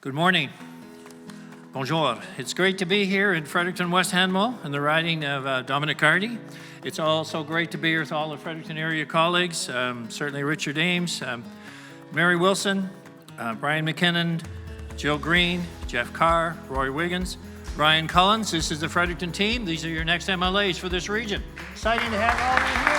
Good morning. Bonjour. It's great to be here in Fredericton, West Hanmel, in the riding of Dominic Carty. It's also great to be here with all the Fredericton area colleagues, certainly Richard Ames, Mary Wilson, Brian McKinnon, Jill Green, Jeff Carr, Roy Wiggins, Ryan Collins. This is the Fredericton team. These are your next MLAs for this region. Exciting to have all of you here.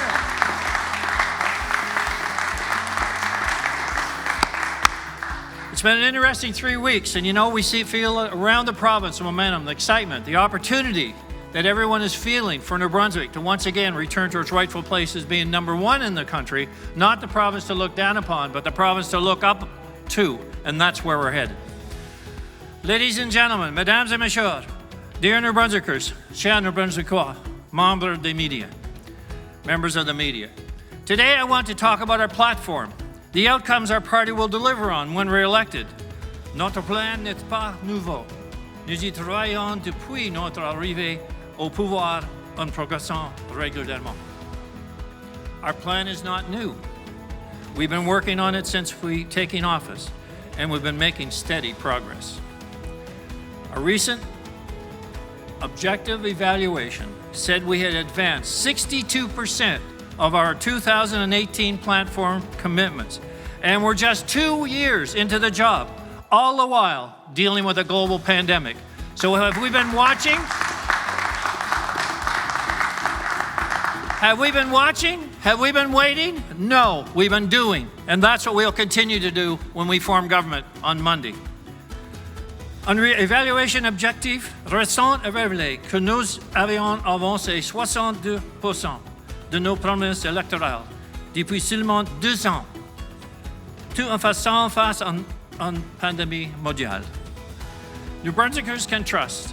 It's been an interesting 3 weeks, and we feel around the province the momentum, the excitement, the opportunity that everyone is feeling for New Brunswick to once again return to its rightful place as being number one in the country, not the province to look down upon, but the province to look up to, and that's where we're headed. Ladies and gentlemen, mesdames et messieurs, dear New Brunswickers, chers New Brunswickois, membres des médias, members of the media. Today I want to talk about our platform, the outcomes our party will deliver on when re-elected. Notre plan n'est pas nouveau. Nous y travaillons depuis notre arrivée au pouvoir en progressant régulièrement. Our plan is not new. We've been working on it since taking office, and we've been making steady progress. A recent objective evaluation said we had advanced 62% of our 2018 platform commitments, and we're just 2 years into the job, all the while dealing with a global pandemic. So have we been watching? Have we been watching? Have we been waiting? No, we've been doing, and that's what we'll continue to do when we form government on Monday. Une évaluation objective récente a révélé que nous avions avancé 62% de nos promesses électorales depuis seulement 2 ans, tout en faisant face à une pandémie mondiale. New Brunswickers can trust.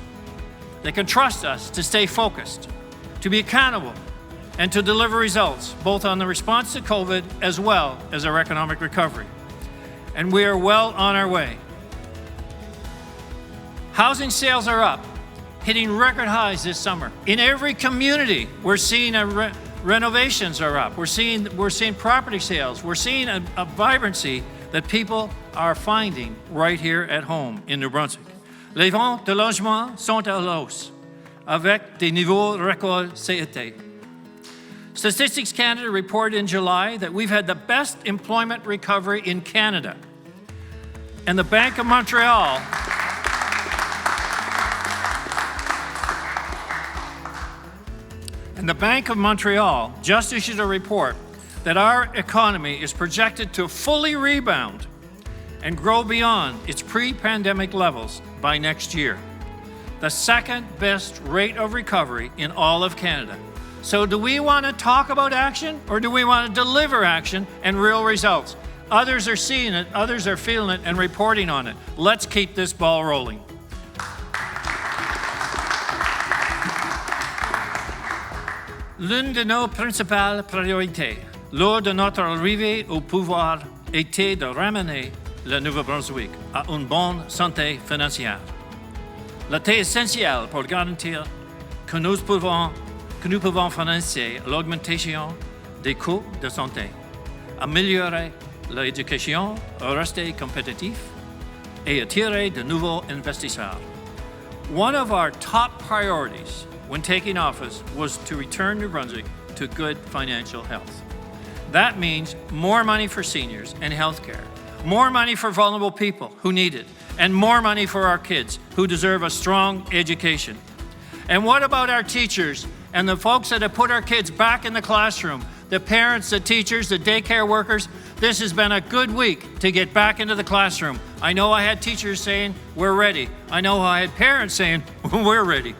They can trust us to stay focused, to be accountable, and to deliver results, both on the response to COVID as well as our economic recovery. And we are well on our way. Housing sales are up, hitting record highs this summer. In every community, we're seeing renovations are up. We're seeing property sales. We're seeing a vibrancy that people are finding right here at home in New Brunswick. Les ventes de logements sont à l'hausse, avec des niveaux records cet été. Statistics Canada reported in July that we've had the best employment recovery in Canada. And the Bank of Montreal just issued a report that our economy is projected to fully rebound and grow beyond its pre-pandemic levels by next year. The second best rate of recovery in all of Canada. So do we want to talk about action, or do we want to deliver action and real results? Others are seeing it, others are feeling it and reporting on it. Let's keep this ball rolling. L'une de nos principales priorités lors de notre arrivée au pouvoir était de ramener le Nouveau-Brunswick à une bonne santé financière. C'était essentiel pour garantir que nous pouvons financer l'augmentation des coûts de santé, améliorer l'éducation, rester compétitif et attirer de nouveaux investisseurs. One of our top priorities when taking office was to return New Brunswick to good financial health. That means more money for seniors and healthcare, more money for vulnerable people who need it, and more money for our kids who deserve a strong education. And what about our teachers and the folks that have put our kids back in the classroom, the parents, the teachers, the daycare workers? This has been a good week to get back into the classroom. I know I had teachers saying, we're ready. I know I had parents saying, we're ready.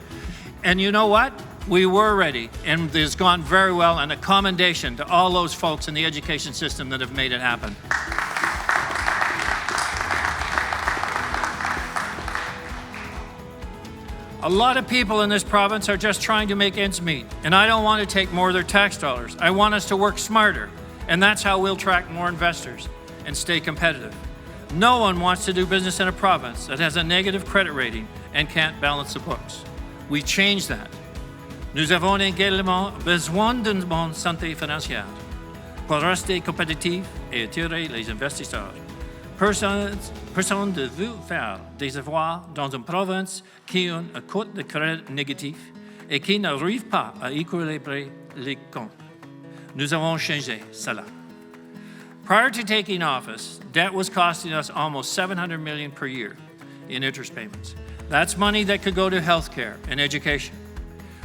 And you know what? We were ready, and it's gone very well, and a commendation to all those folks in the education system that have made it happen. A lot of people in this province are just trying to make ends meet, and I don't want to take more of their tax dollars. I want us to work smarter, and that's how we'll attract more investors and stay competitive. No one wants to do business in a province that has a negative credit rating and can't balance the books. We changed that. Nous avons également besoin d'une bonne santé financière pour rester compétitifs et attirer les investisseurs. Personne ne veut faire des avoirs dans une province qui a un coût de crédit négatif et qui n'arrive pas à équilibrer les comptes. Nous avons changé cela. Prior to taking office, debt was costing us almost $700 million per year in interest payments. That's money that could go to health care and education.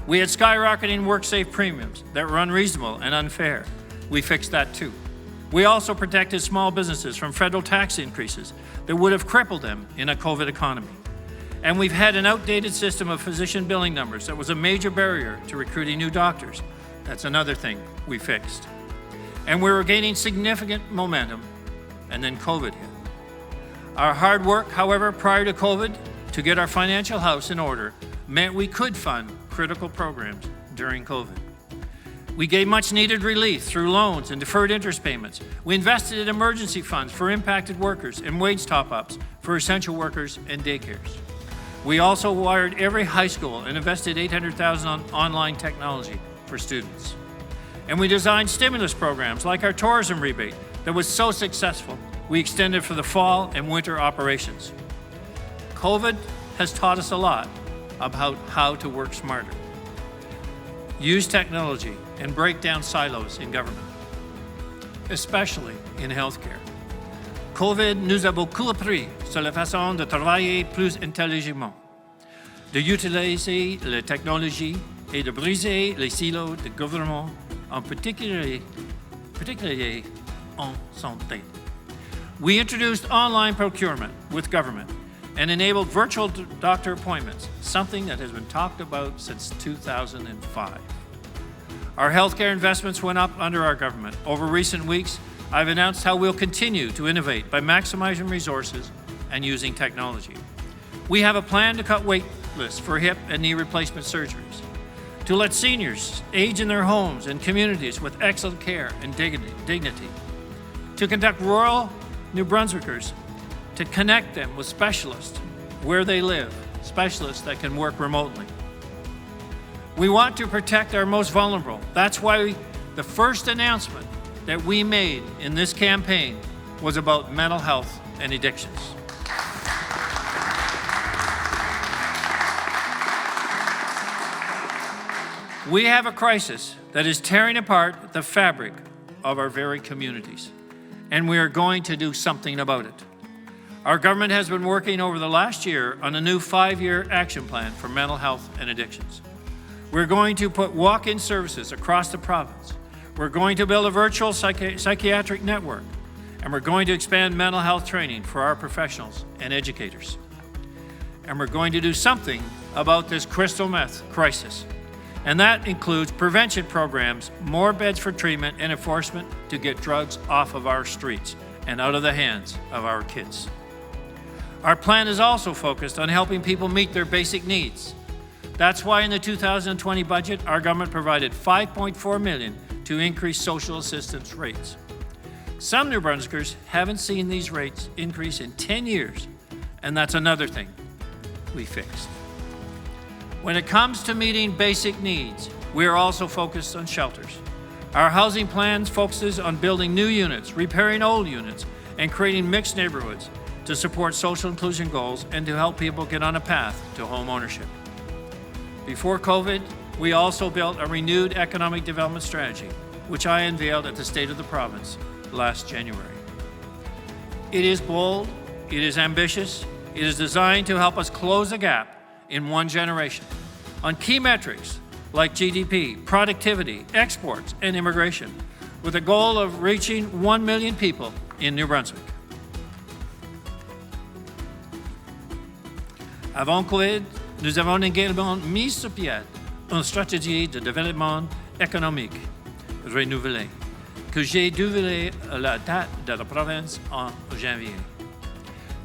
We had skyrocketing WorkSafe premiums that were unreasonable and unfair. We fixed that too. We also protected small businesses from federal tax increases that would have crippled them in a COVID economy. And we've had an outdated system of physician billing numbers that was a major barrier to recruiting new doctors. That's another thing we fixed. And we were gaining significant momentum, and then COVID hit. Our hard work, however, prior to COVID to get our financial house in order meant we could fund critical programs during COVID. We gave much needed relief through loans and deferred interest payments. We invested in emergency funds for impacted workers and wage top-ups for essential workers and daycares. We also wired every high school and invested $800,000 on online technology for students. And we designed stimulus programs like our tourism rebate that was so successful, we extended for the fall and winter operations. COVID has taught us a lot about how to work smarter, use technology, and break down silos in government, especially in healthcare. COVID nous a beaucoup appris sur la façon de travailler plus intelligemment, d'utiliser la technologie et de briser les silos de gouvernement, en particulier en santé. We introduced online procurement with government and enabled virtual doctor appointments, something that has been talked about since 2005. Our healthcare investments went up under our government. Over recent weeks, I've announced how we'll continue to innovate by maximizing resources and using technology. We have a plan to cut wait lists for hip and knee replacement surgeries, to let seniors age in their homes and communities with excellent care and dignity, to conduct rural New Brunswickers, to connect them with specialists where they live, specialists that can work remotely. We want to protect our most vulnerable. That's why the first announcement that we made in this campaign was about mental health and addictions. We have a crisis that is tearing apart the fabric of our very communities, and we are going to do something about it. Our government has been working over the last year on a new 5-year action plan for mental health and addictions. We're going to put walk-in services across the province. We're going to build a virtual psychiatric network, and we're going to expand mental health training for our professionals and educators. And we're going to do something about this crystal meth crisis. And that includes prevention programs, more beds for treatment and enforcement to get drugs off of our streets and out of the hands of our kids. Our plan is also focused on helping people meet their basic needs. That's why in the 2020 budget, our government provided $5.4 million to increase social assistance rates. Some New Brunswickers haven't seen these rates increase in 10 years, and that's another thing we fixed. When it comes to meeting basic needs, we are also focused on shelters. Our housing plan focuses on building new units, repairing old units, and creating mixed neighborhoods to support social inclusion goals and to help people get on a path to home ownership. Before COVID, we also built a renewed economic development strategy, which I unveiled at the State of the Province last January. It is bold, it is ambitious, it is designed to help us close the gap in one generation on key metrics like GDP, productivity, exports, and immigration, with a goal of reaching 1 million people in New Brunswick. Avant COVID, nous avons également mis sur pied une stratégie de développement économique renouvelée, que j'ai dévoilée à la date de la province en janvier.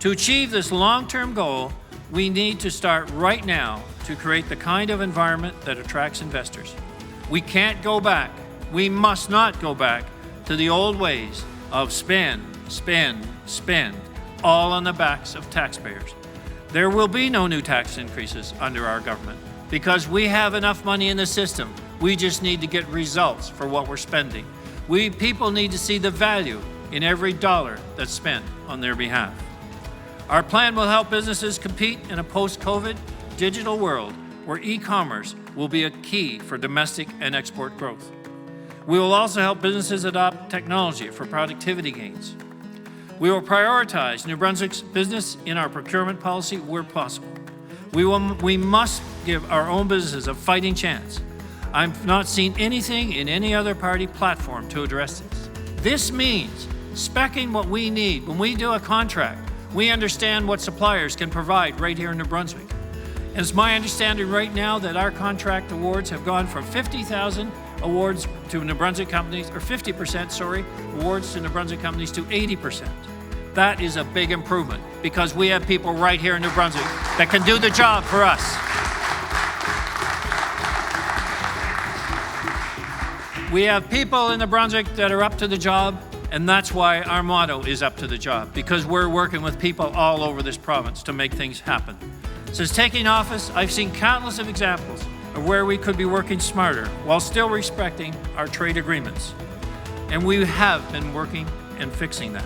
To achieve this long-term goal, we need to start right now to create the kind of environment that attracts investors. We can't go back, we must not go back to the old ways of spend, all on the backs of taxpayers. There will be no new tax increases under our government because we have enough money in the system. We just need to get results for what we're spending. People need to see the value in every dollar that's spent on their behalf. Our plan will help businesses compete in a post-COVID digital world where e-commerce will be a key for domestic and export growth. We will also help businesses adopt technology for productivity gains. We will prioritize New Brunswick's business in our procurement policy where possible. We must give our own businesses a fighting chance. I've not seen anything in any other party platform to address this. This means speccing what we need. When we do a contract, we understand what suppliers can provide right here in New Brunswick. And it's my understanding right now that our contract awards have gone from 50,000 awards to New Brunswick companies, or 50%, awards to New Brunswick companies to 80%. That is a big improvement because we have people right here in New Brunswick that can do the job for us. We have people in New Brunswick that are up to the job, and that's why our motto is up to the job, because we're working with people all over this province to make things happen. Since taking office, I've seen countless of examples of where we could be working smarter while still respecting our trade agreements. And we have been working and fixing that.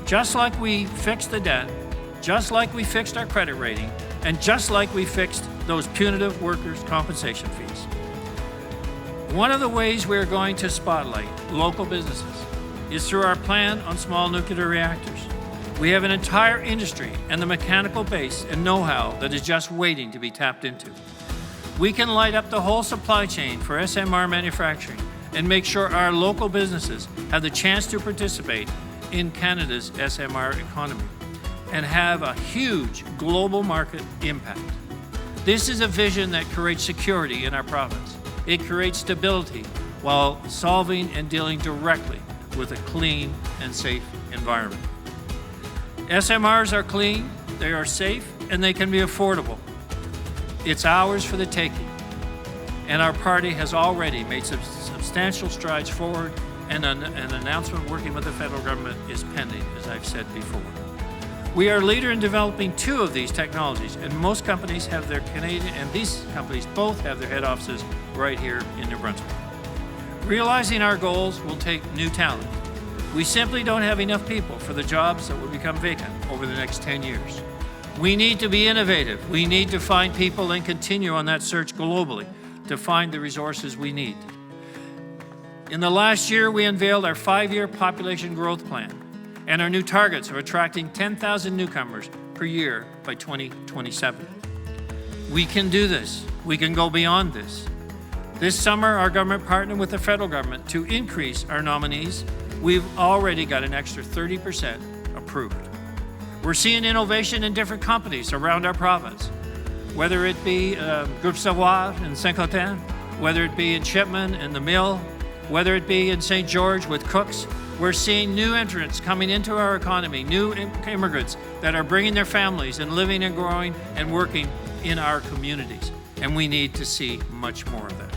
Just like we fixed the debt, just like we fixed our credit rating, and just like we fixed those punitive workers' compensation fees. One of the ways we're going to spotlight local businesses is through our plan on small nuclear reactors. We have an entire industry and the mechanical base and know-how that is just waiting to be tapped into. We can light up the whole supply chain for SMR manufacturing and make sure our local businesses have the chance to participate in Canada's SMR economy and have a huge global market impact. This is a vision that creates security in our province. It creates stability while solving and dealing directly with a clean and safe environment. SMRs are clean, they are safe, and they can be affordable. It's ours for the taking, and our party has already made substantial strides forward, and an announcement working with the federal government is pending, as I've said before. We are a leader in developing 2 of these technologies, and most companies have their Canadian, and these companies both have their head offices right here in New Brunswick. Realizing our goals will take new talent. We simply don't have enough people for the jobs that will become vacant over the next 10 years. We need to be innovative. We need to find people and continue on that search globally to find the resources we need. In the last year, we unveiled our 5-year population growth plan and our new targets of attracting 10,000 newcomers per year by 2027. We can do this. We can go beyond this. This summer, our government partnered with the federal government to increase our nominees. We've already got an extra 30% approved. We're seeing innovation in different companies around our province, whether it be Groupe Savoir in Saint-Quentin, whether it be in Chipman and the Mill, whether it be in St. George with Cooks. We're seeing new entrants coming into our economy, new immigrants that are bringing their families and living and growing and working in our communities. And we need to see much more of that.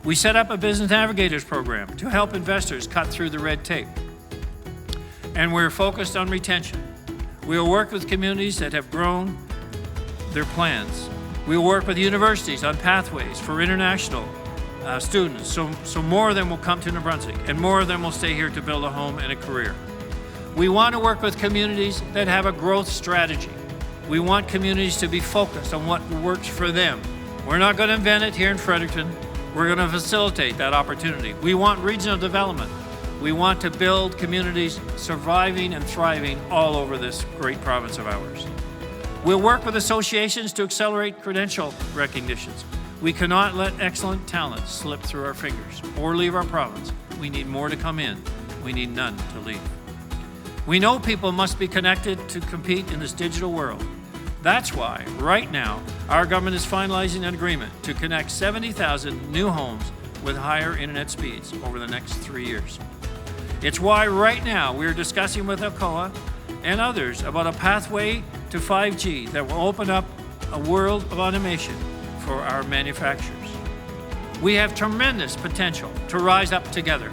We set up a Business Navigators program to help investors cut through the red tape. And we're focused on retention. We'll work with communities that have grown their plans. We'll work with universities on pathways for international students, so more of them will come to New Brunswick and more of them will stay here to build a home and a career. We want to work with communities that have a growth strategy. We want communities to be focused on what works for them. We're not going to invent it here in Fredericton. We're going to facilitate that opportunity. We want regional development. We want to build communities surviving and thriving all over this great province of ours. We'll work with associations to accelerate credential recognitions. We cannot let excellent talent slip through our fingers or leave our province. We need more to come in. We need none to leave. We know people must be connected to compete in this digital world. That's why, right now, our government is finalizing an agreement to connect 70,000 new homes with higher internet speeds over the next 3 years. It's why right now we're discussing with Alcoa and others about a pathway to 5G that will open up a world of automation for our manufacturers. We have tremendous potential to rise up together.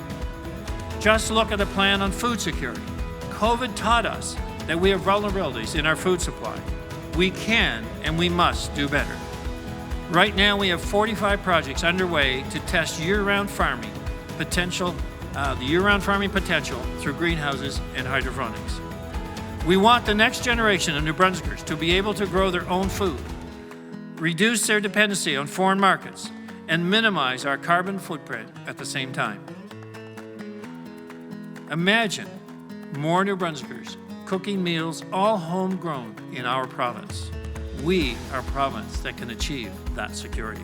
Just look at the plan on food security. COVID taught us that we have vulnerabilities in our food supply. We can and we must do better. Right now we have 45 projects underway to test year-round farming potential the year-round farming potential through greenhouses and hydroponics. We want the next generation of New Brunswickers to be able to grow their own food, reduce their dependency on foreign markets, and minimize our carbon footprint at the same time. Imagine more New Brunswickers cooking meals all homegrown in our province. We are a province that can achieve that security.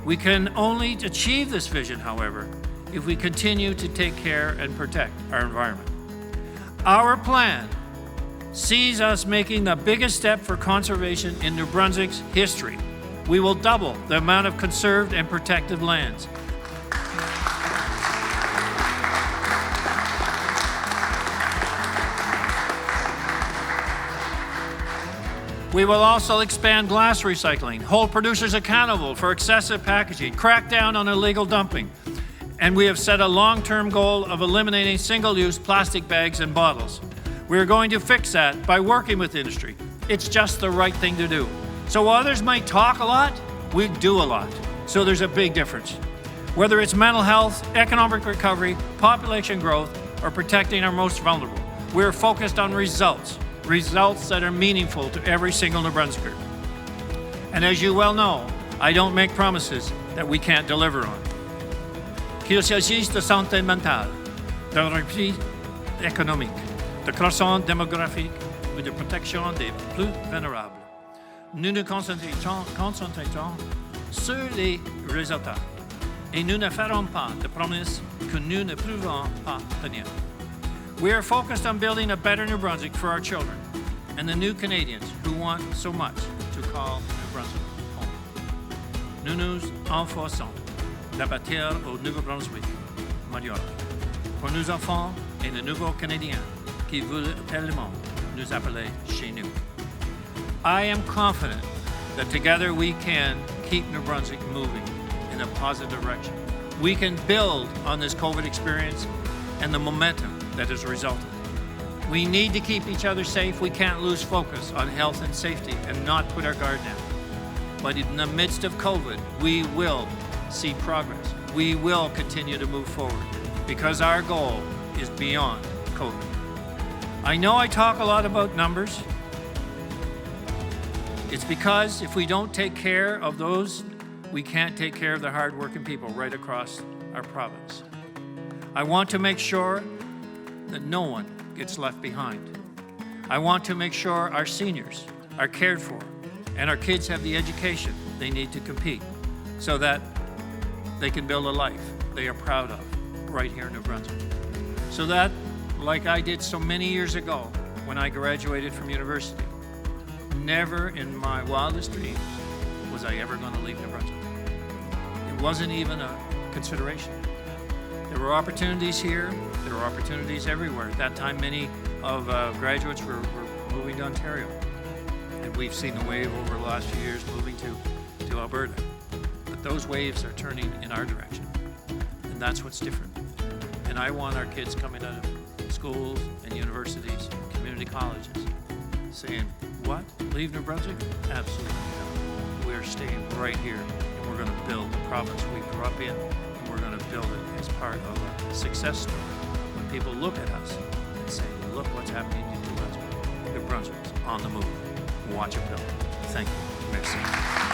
We can only achieve this vision, however, if we continue to take care and protect our environment. Our plan sees us making the biggest step for conservation in New Brunswick's history. We will double the amount of conserved and protected lands. We will also expand glass recycling, hold producers accountable for excessive packaging, crack down on illegal dumping, and we have set a long-term goal of eliminating single-use plastic bags and bottles. We are going to fix that by working with industry. It's just the right thing to do. So while others might talk a lot, we do a lot. So there's a big difference. Whether it's mental health, economic recovery, population growth, or protecting our most vulnerable, we're focused on results that are meaningful to every single New Brunswicker. And as you well know, I don't make promises that we can't deliver on. Qu'il s'agisse de santé mentale, de reprise économique, de croissance démographique ou de protection des plus vulnérables, nous nous concentrons sur les résultats et nous ne ferons pas de promesses que nous ne pouvons pas tenir. We are focused on building a better New Brunswick for our children and the new Canadians who want so much to call New Brunswick home. Nous nous efforçons de bâtir au Nouveau-Brunswick meilleur pour nos enfants et les nouveaux Canadiens qui veulent tellement nous appeler chez nous. I am confident that together we can keep New Brunswick moving in a positive direction. We can build on this COVID experience and the momentum that has resulted. We need to keep each other safe. We can't lose focus on health and safety and not put our guard down. But in the midst of COVID, we will see progress. We will continue to move forward because our goal is beyond COVID. I know I talk a lot about numbers. It's because if we don't take care of those, we can't take care of the hard-working people right across our province. I want to make sure that no one gets left behind. I want to make sure our seniors are cared for and our kids have the education they need to compete so that they can build a life they are proud of right here in New Brunswick. So that, like I did so many years ago when I graduated from university, never in my wildest dreams was I ever going to leave New Brunswick. It wasn't even a consideration. There were opportunities here, there were opportunities everywhere. At that time, many of graduates were moving to Ontario. And we've seen a wave over the last few years moving to Alberta. But those waves are turning in our direction. And that's what's different. And I want our kids coming out of schools and universities, community colleges, saying, what? Leave New Brunswick? Absolutely not. We're staying right here, and we're going to build the province we grew up in, and we're going to build it as part of a success story. When people look at us and say, look what's happening in New Brunswick. New Brunswick's on the move. Watch it build. Thank you. Merci.